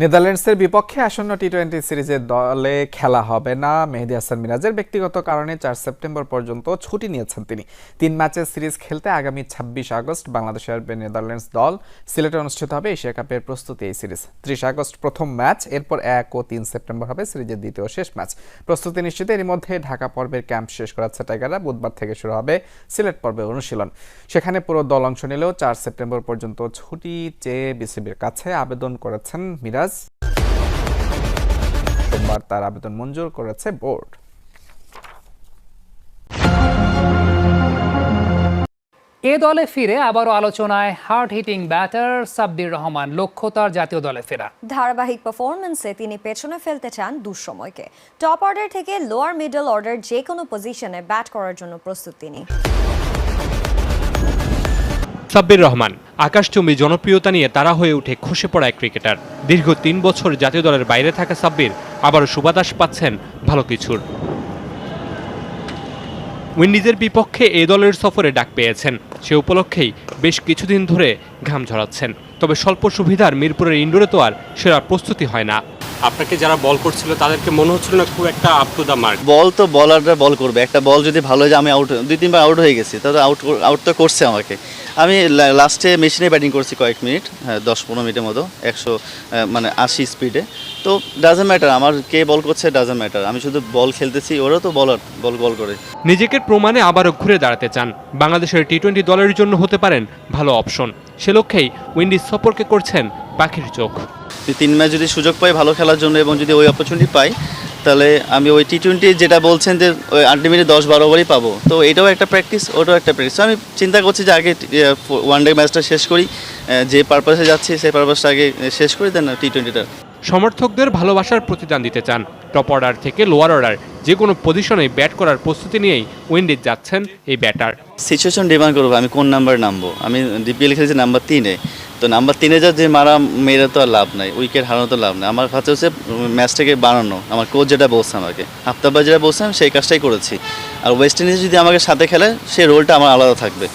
নেদারল্যান্ডসের বিপক্ষে আসন্ন টি-20 সিরিজের দলে খেলা হবে না। মেহেদী হাসান মিরাজের ব্যক্তিগত কারণে 4 সেপ্টেম্বর পর্যন্ত ছুটি নিয়েছেন তিনি। 3 ম্যাচের সিরিজ খেলতে আগামী 26 আগস্ট বাংলাদেশে আসবে নেদারল্যান্ডস দল। সিলেটে অনুষ্ঠিত হবে এশিয়া কাপের প্রস্তুতি এই সিরিজ। 30 আগস্ট প্রথম ম্যাচ, এরপর 1 ও 3 সেপ্টেম্বর হবে সিরিজের দ্বিতীয় শেষ ম্যাচ। প্রস্তুতি নিশ্চিত। এরই মধ্যে ঢাকা পর্বের ক্যাম্প শেষ করাচ্ছে টাইগাররা। বুধবার থেকে শুরু হবে সিলেট পর্বে অনুশীলন। সেখানে পুরো দল অংশ নিলেও 4 সেপ্টেম্বর পর্যন্ত ছুটি চেয়ে বিসিবির কাছে আবেদন করেছেন মিরাজ। সোমবার তার আবেদন মঞ্জুর করেছে বোর্ড। এ দলে ফিরে আবারও আলোচনায় hard hitting batter Sabbir Rahman. লক্ষ্য তার জাতীয় দলে ফেরা। ধারাবাহিক পারফরমেন্সে তিনি পেছনে ফেলতে চান দুঃসময়কে। টপ অর্ডার থেকে লোয়ার মিডল অর্ডার যে কোনো পজিশনে ব্যাট করার জন্য প্রস্তুত তিনি। সাব্বির রহমান আকাশচুম্বী জনপ্রিয়তা নিয়ে তারা হয়ে উঠে খসে পড়া এক ক্রিকেটার। দীর্ঘ 3 বছর জাতীয় দলের বাইরে থাকা সাব্বির আবারও সুবাতাস পাচ্ছেন ভালো কিছুর। উইন্ডিজের বিপক্ষে এ দলের সফরে ডাক পেয়েছেন। সে উপলক্ষেই বেশ কিছুদিন ধরে ঘাম ঝরাচ্ছেন। তবে স্বল্প সুবিধার মিরপুরের ইনডোরে তো আর সেরা প্রস্তুতি হয় না। আপনাকে যারা বল করছিল তাদেরকে মনে হচ্ছিল না খুব একটা আপ টু দ্য মার্ক। বল তো বলাররা বল করবে, একটা বল যদি ভালো হয়, আমি আউট 2-3বার আউট হয়ে গেছি, তাহলে আউট তো করছে আমাকে। আমি লাস্টে মেশিনে ব্যাটিং করছি কয়েক মিনিট, 10-15 মিনিটের মতো, 180 স্পিডে। তো ডাজন্ট ম্যাটার আমার কে বল করছে, ডাজন্ট ম্যাটার, আমি শুধু বল খেলতেছি, ওরাও তো বল করে। নিজেকে প্রমাণে আবারও ঘুরে দাঁড়াতে চান। বাংলাদেশের টি-20 দলের জন্য হতে পারেন ভালো অপশন। সে লক্ষ্যেই উইন্ডিজ সফরকে করছেন পাখির চোখ। 3 ম্যাচ যদি সুযোগ পাই ভালো খেলার জন্য এবং যদি ওই অপরচুনিটি পাই, তাহলে আমি ওই টি-20 যেটা বলছেন যে ওই আলটিমেটলি 10-12 ওভারই পাবো। তো এটাও একটা প্র্যাকটিস, ওটাও একটা প্র্যাকটিস। আমি চিন্তা করছি যে আগে ওয়ানডে ম্যাচটা শেষ করি, যে পারপাসে যাচ্ছি সেই পারপাসটা আগে শেষ করি, দেন টি-20টা। সমর্থকদের ভালোবাসার প্রতিদান দিতে চান। টপ অর্ডার থেকে লোয়ার অর্ডার যে কোনো পজিশনে ব্যাট করার প্রস্তুতি নিয়েই উইন্ডিজ যাচ্ছেন এই ব্যাটার। সিচুয়েশন ডিমান্ড করবো আমি কোন নাম্বার নামবো। আমি ডিপিএল খেলেছি নাম্বার 3-এ, তো নাম্বার 3-এ যে মেয়েরা তো আর লাভ নাই, উইকেট হারানো তো লাভ নাই। আমার কাছে হচ্ছে ম্যাচটাকে বানানো। আমার কোচ যেটা বলছে আমাকে, আফতাবভাই যেটা বলছেন, সেই কাজটাই করেছি। আর ওয়েস্ট ইন্ডিজ যদি আমাকে সাথে খেলে, সেই রোলটা আমার আলাদা থাকবে।